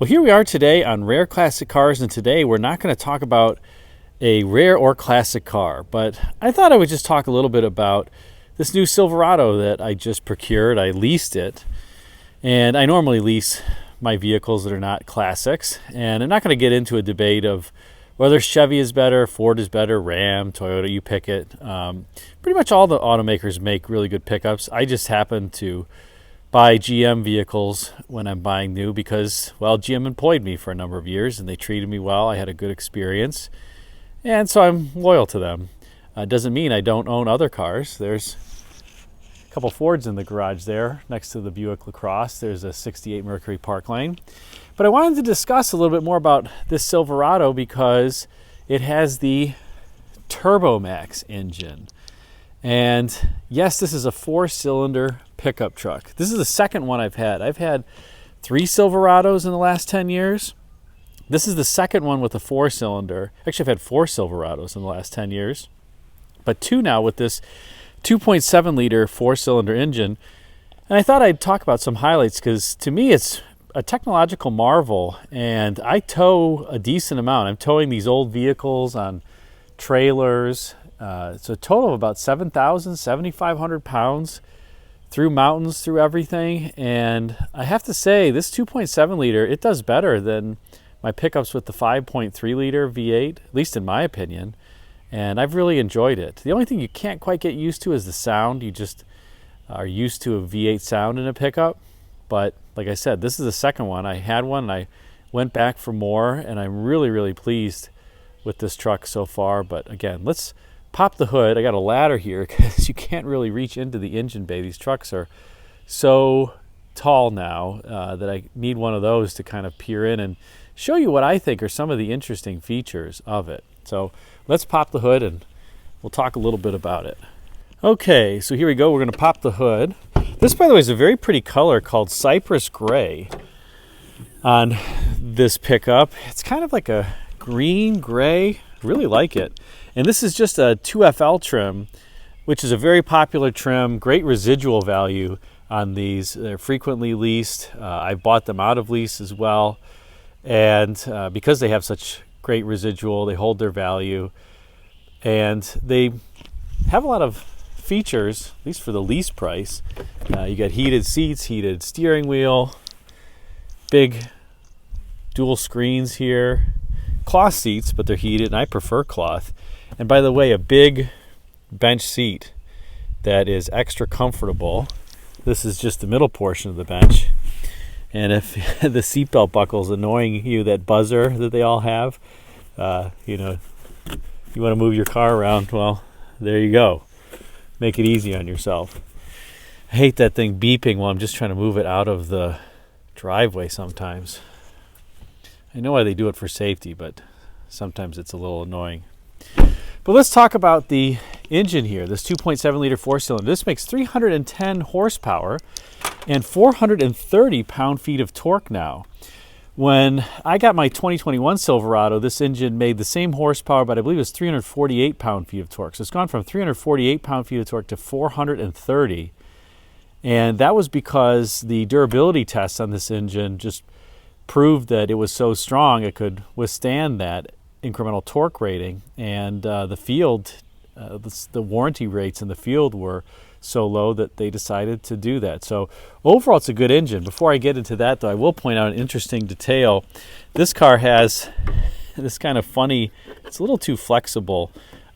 Well, here we are today on Rare Classic Cars, and today we're not going to talk about a rare or classic car, but I thought I would just talk a little bit about this new Silverado that I just procured. I leased it, and I normally lease my vehicles that are not classics, and I'm not going to get into a debate of whether Chevy is better, Ford is better, Ram, Toyota, you pick it. Pretty much all the automakers make really good pickups. I just happen to buy GM vehicles when I'm buying new because, well, GM employed me for a number of years and they treated me well. I had a good experience, and so I'm loyal to them. Doesn't mean I don't own other cars. There's a couple Fords in the garage there next to the Buick LaCrosse. There's a 68 Mercury Park Lane. But I wanted to discuss a little bit more about this Silverado because it has the Turbomax engine. And yes, this is a 4-cylinder pickup truck. This is the second one I've had. I've had 3 Silverados in the last 10 years. This is the second one with a 4-cylinder. Actually, I've had 4 Silverados in the last 10 years, but 2 now with this 2.7-liter 4-cylinder engine. And I thought I'd talk about some highlights because to me it's a technological marvel, and I tow a decent amount. I'm towing these old vehicles on trailers. It's a total of about 7,500 pounds through mountains, through everything. And I have to say, this 2.7 liter, it does better than my pickups with the 5.3 liter V8, at least in my opinion. And I've really enjoyed it. The only thing you can't quite get used to is the sound. You just are used to a V8 sound in a pickup. But like I said, this is the second one. I had one and I went back for more, and I'm really, really pleased with this truck so far. But again, let's pop the hood. I got a ladder here because you can't really reach into the engine bay. These trucks are so tall now that I need one of those to kind of peer in and show you what I think are some of the interesting features of it. So let's pop the hood and we'll talk a little bit about it. Okay, so here we go. We're going to pop the hood. This, by the way, is a very pretty color called Cypress Gray on this pickup. It's kind of like a green gray. Really like it. And this is just a 2FL trim, which is a very popular trim, great residual value on these. They're frequently leased. I bought them out of lease as well. And because they have such great residual, they hold their value. And they have a lot of features, at least for the lease price. You got heated seats, heated steering wheel, big dual screens here. Cloth seats, but they're heated, and I prefer cloth. And by the way, a big bench seat that is extra comfortable. This is just the middle portion of the bench. And if the seatbelt buckle is annoying you, that buzzer that they all have, you want to move your car around, well, there you go. Make it easy on yourself. I hate that thing beeping while I'm just trying to move it out of the driveway sometimes. I know why they do it for safety, but sometimes it's a little annoying. But let's talk about the engine here, this 2.7 liter 4-cylinder. This makes 310 horsepower and 430 pound-feet of torque now. When I got my 2021 Silverado, this engine made the same horsepower, but I believe it was 348 pound-feet of torque. So it's gone from 348 pound-feet of torque to 430. And that was because the durability tests on this engine just proved that it was so strong it could withstand that incremental torque rating, and the field, the warranty rates in the field were so low that they decided to do that. So overall, it's a good engine. Before I get into that, though, I will point out an interesting detail. This car has this kind of funny, it's a little too flexible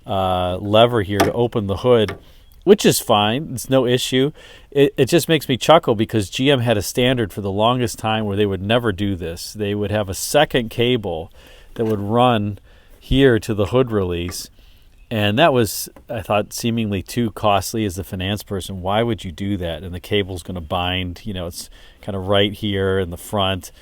lever here to open the hood, which is fine. It's no issue. It just makes me chuckle because GM had a standard for the longest time where they would never do this. They would have a second cable that would run here to the hood release. And that was, I thought, seemingly too costly as the finance person. Why would you do that? And the cable's going to bind, it's kind of right here in the front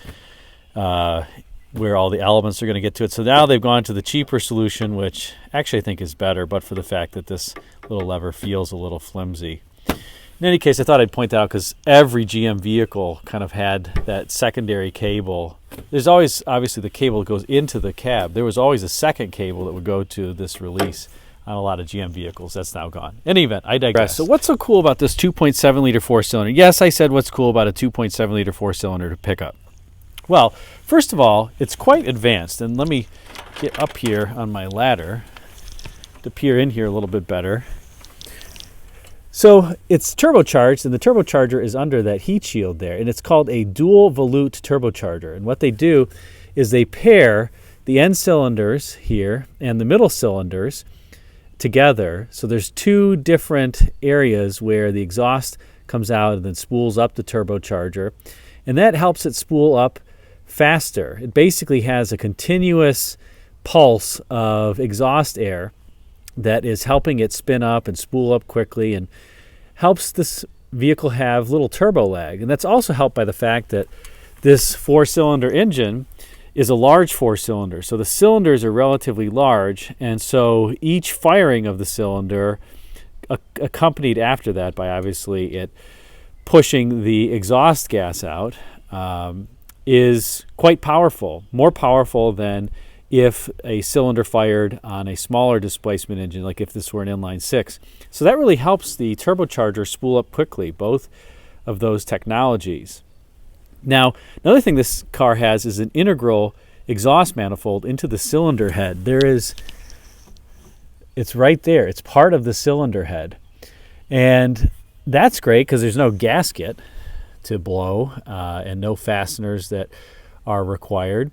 where all the elements are going to get to it. So now they've gone to the cheaper solution, which actually I think is better, but for the fact that this little lever feels a little flimsy. In any case, I thought I'd point out because every GM vehicle kind of had that secondary cable. There's always, obviously, the cable that goes into the cab. There was always a second cable that would go to this release on a lot of GM vehicles. That's now gone. In any event, I digress. So what's so cool about this 2.7 liter 4-cylinder? Yes, I said what's cool about a 2.7 liter 4-cylinder pickup. Well, first of all, it's quite advanced. And let me get up here on my ladder to peer in here a little bit better. So it's turbocharged, and the turbocharger is under that heat shield there. And it's called a dual volute turbocharger. And what they do is they pair the end cylinders here and the middle cylinders together. So there's two different areas where the exhaust comes out and then spools up the turbocharger. And that helps it spool up faster. It basically has a continuous pulse of exhaust air that is helping it spin up and spool up quickly and helps this vehicle have little turbo lag. And that's also helped by the fact that this four-cylinder engine is a large four-cylinder. So the cylinders are relatively large, and so each firing of the cylinder accompanied after that by obviously it pushing the exhaust gas out is quite powerful, more powerful than if a cylinder fired on a smaller displacement engine, like if this were an inline six. So that really helps the turbocharger spool up quickly, both of those technologies. Now, another thing this car has is an integral exhaust manifold into the cylinder head. It's right there. It's part of the cylinder head. And that's great because there's no gasket to blow and no fasteners that are required.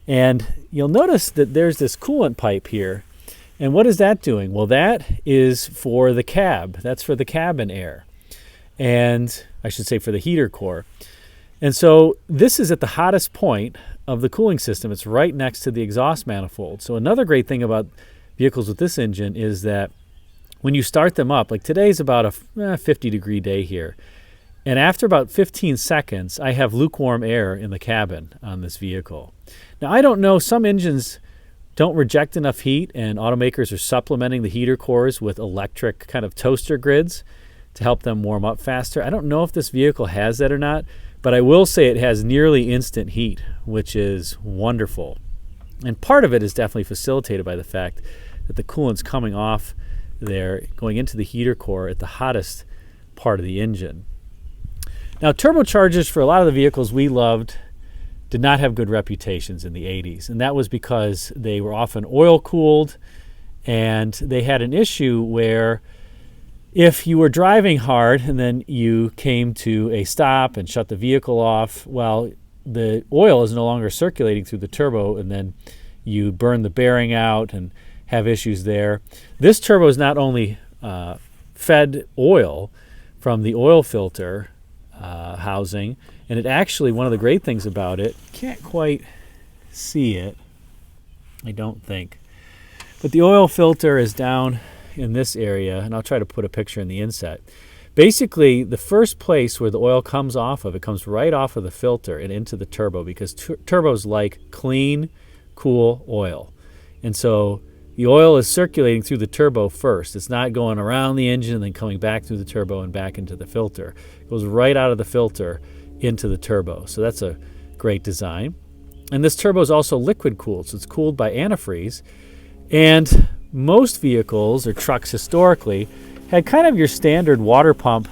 And you'll notice that there's this coolant pipe here. And what is that doing? Well, that is for the cab. That's for the cabin air. And I should say for the heater core. And so this is at the hottest point of the cooling system. It's right next to the exhaust manifold. So another great thing about vehicles with this engine is that when you start them up, like today's about a 50-degree day here. And after about 15 seconds, I have lukewarm air in the cabin on this vehicle. Now, I don't know, some engines don't reject enough heat, and automakers are supplementing the heater cores with electric kind of toaster grids to help them warm up faster. I don't know if this vehicle has that or not, but I will say it has nearly instant heat, which is wonderful. And part of it is definitely facilitated by the fact that the coolant's coming off there, going into the heater core at the hottest part of the engine. Now, turbochargers for a lot of the vehicles we loved did not have good reputations in the 80s, and that was because they were often oil-cooled, and they had an issue where if you were driving hard and then you came to a stop and shut the vehicle off, well, the oil is no longer circulating through the turbo, and then you burn the bearing out and have issues there. This turbo is not only fed oil from the oil filter housing, and it actually, one of the great things about it, can't quite see it, I don't think, but the oil filter is down in this area, and I'll try to put a picture in the inset. Basically, the first place where the oil comes off of, it comes right off of the filter and into the turbo, because turbos like clean, cool oil. And so the oil is circulating through the turbo first. It's not going around the engine and then coming back through the turbo and back into the filter. It goes right out of the filter into the turbo. So that's a great design. And this turbo is also liquid cooled, so it's cooled by antifreeze. And most vehicles or trucks historically had kind of your standard water pump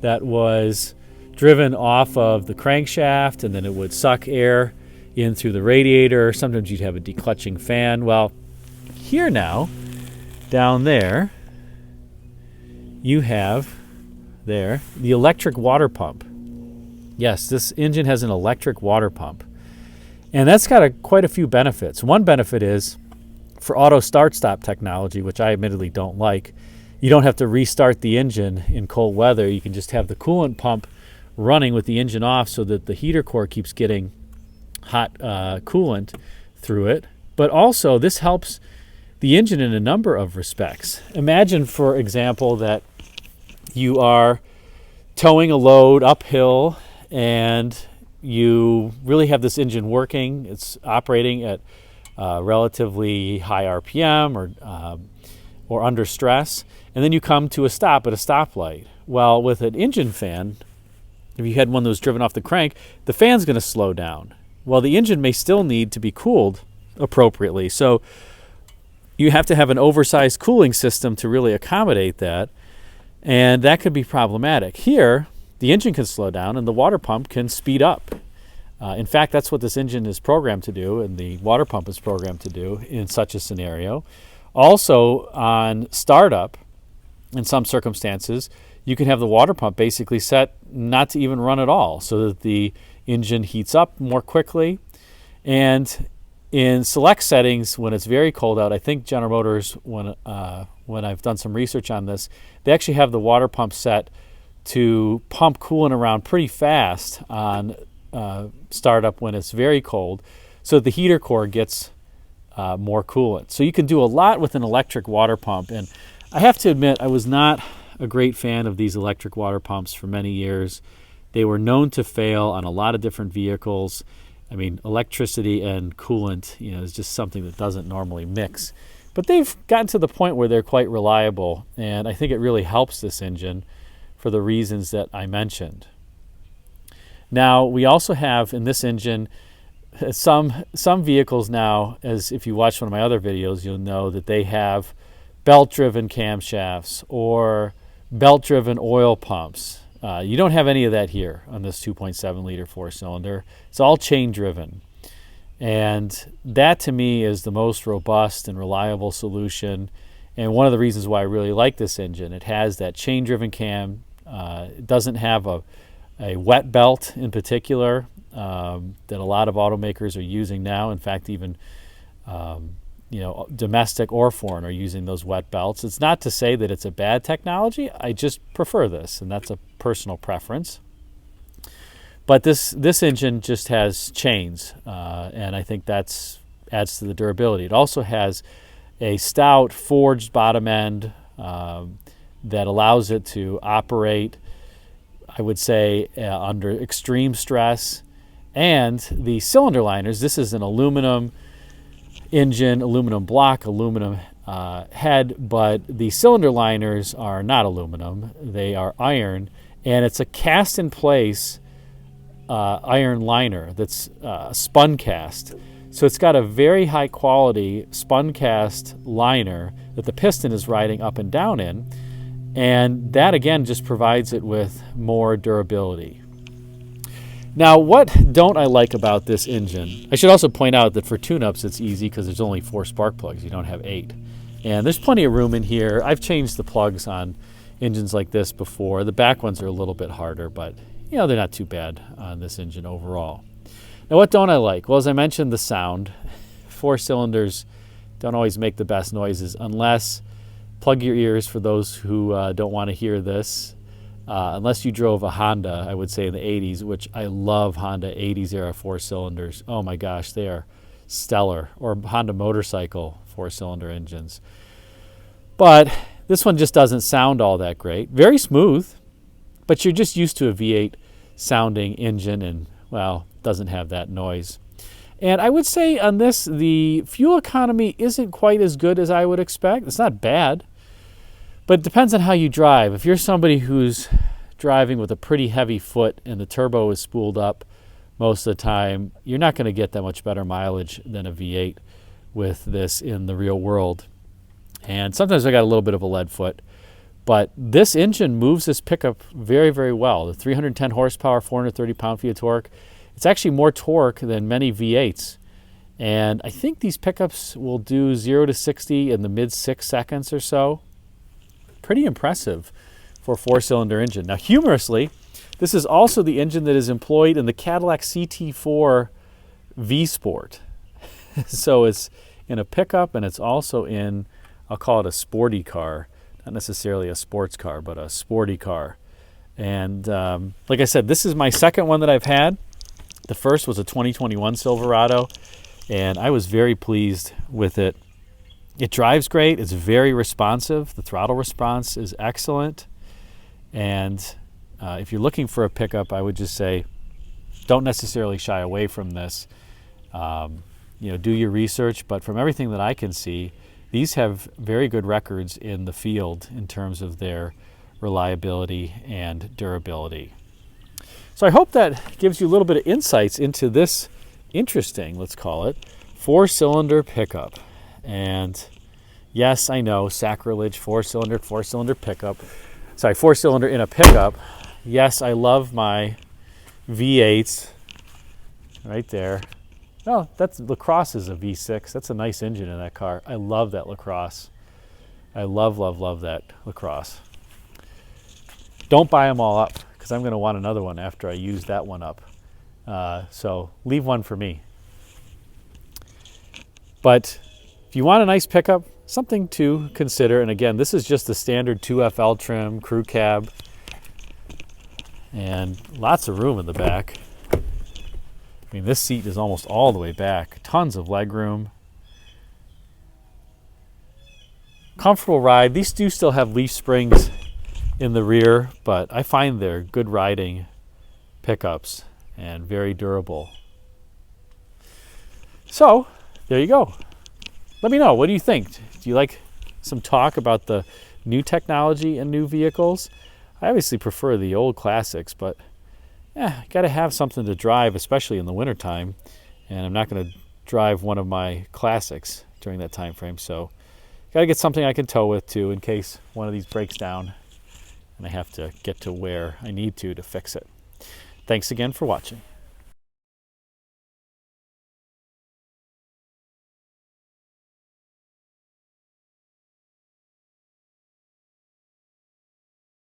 that was driven off of the crankshaft, and then it would suck air in through the radiator. Sometimes you'd have a declutching fan. Well, here now, down there, you have there the electric water pump. Yes, this engine has an electric water pump. And that's got quite a few benefits. One benefit is for auto start-stop technology, which I admittedly don't like, you don't have to restart the engine in cold weather. You can just have the coolant pump running with the engine off so that the heater core keeps getting hot coolant through it. But also, this helps the engine in a number of respects. Imagine, for example, that you are towing a load uphill and you really have this engine working. It's operating at relatively high RPM or under stress, and then you come to a stop at a stoplight. Well, with an engine fan, if you had one that was driven off the crank, the fan's going to slow down. Well, the engine may still need to be cooled appropriately, so you have to have an oversized cooling system to really accommodate that, and that could be problematic. Here, the engine can slow down and the water pump can speed up. In fact, that's what this engine is programmed to do, and the water pump is programmed to do in such a scenario. Also, on startup, in some circumstances, you can have the water pump basically set not to even run at all, so that the engine heats up more quickly. And in select settings, when it's very cold out, I think General Motors, when I've done some research on this, they actually have the water pump set to pump coolant around pretty fast on startup when it's very cold, so the heater core gets more coolant. So you can do a lot with an electric water pump. And I have to admit, I was not a great fan of these electric water pumps for many years. They were known to fail on a lot of different vehicles. I mean, electricity and coolant, is just something that doesn't normally mix. But they've gotten to the point where they're quite reliable, and I think it really helps this engine for the reasons that I mentioned. Now, we also have in this engine some vehicles now, as if you watch one of my other videos, you'll know that they have belt-driven camshafts or belt-driven oil pumps. You don't have any of that here on this 2.7 liter four-cylinder. It's all chain-driven. And that, to me, is the most robust and reliable solution, and one of the reasons why I really like this engine. It has that chain-driven cam. It doesn't have a wet belt in particular that a lot of automakers are using now. In fact, even domestic or foreign are using those wet belts. It's not to say that it's a bad technology. I just prefer this, and that's a personal preference. But this engine just has chains, and I think that adds to the durability. It also has a stout forged bottom end that allows it to operate, I would say, under extreme stress. And the cylinder liners, this is an aluminum engine, aluminum block, aluminum head, but the cylinder liners are not aluminum. They are iron, and it's a cast-in-place iron liner that's spun cast. So it's got a very high-quality spun cast liner that the piston is riding up and down in, and that, again, just provides it with more durability. Now, what don't I like about this engine? I should also point out that for tune-ups it's easy because there's only 4 spark plugs. You don't have 8. And there's plenty of room in here. I've changed the plugs on engines like this before. The back ones are a little bit harder, but they're not too bad on this engine overall. Now, what don't I like? Well, as I mentioned, the sound. 4 cylinders don't always make the best noises, unless, plug your ears for those who don't want to hear this, unless you drove a Honda, I would say in the 80s, which I love Honda 80s era 4 cylinders. Oh my gosh, they are stellar. Or Honda motorcycle 4-cylinder engines. But this one just doesn't sound all that great. Very smooth, but you're just used to a V8 sounding engine, and, well, doesn't have that noise. And I would say on this, the fuel economy isn't quite as good as I would expect. It's not bad, but it depends on how you drive. If you're somebody who's driving with a pretty heavy foot and the turbo is spooled up most of the time, you're not going to get that much better mileage than a V8 with this in the real world. And sometimes I got a little bit of a lead foot, but this engine moves this pickup very, very well. The 310 horsepower, 430 pound-feet of torque. It's actually more torque than many V8s. And I think these pickups will do 0 to 60 in the mid 6 seconds or so. Pretty impressive for a 4-cylinder engine. Now, humorously, this is also the engine that is employed in the Cadillac CT4 V-Sport. So it's in a pickup, and it's also in, I'll call it a sporty car. Not necessarily a sports car, but a sporty car. And like I said, this is my second one that I've had. The first was a 2021 Silverado, and I was very pleased with it. It drives great. It's very responsive. The throttle response is excellent. And if you're looking for a pickup, I would just say don't necessarily shy away from this. Do your research, but from everything that I can see, these have very good records in the field in terms of their reliability and durability. So I hope that gives you a little bit of insights into this interesting, let's call it, 4-cylinder pickup. And yes, I know, sacrilege, 4-cylinder pickup. Sorry, 4-cylinder in a pickup. Yes, I love my V8s right there. Oh, that's LaCrosse is a V6. That's a nice engine in that car. I love that LaCrosse. I love, love, love that LaCrosse. Don't buy them all up because I'm going to want another one after I use that one up. So leave one for me. But if you want a nice pickup, something to consider. And again, this is just the standard 2FL trim, crew cab, and lots of room in the back. I mean, this seat is almost all the way back. Tons of leg room. Comfortable ride. These do still have leaf springs in the rear, but I find they're good riding pickups and very durable. So, there you go. Let me know. What do you think? Do you like some talk about the new technology and new vehicles? I obviously prefer the old classics, but yeah, got to have something to drive, especially in the wintertime. And I'm not going to drive one of my classics during that time frame. So got to get something I can tow with too in case one of these breaks down and I have to get to where I need to fix it. Thanks again for watching.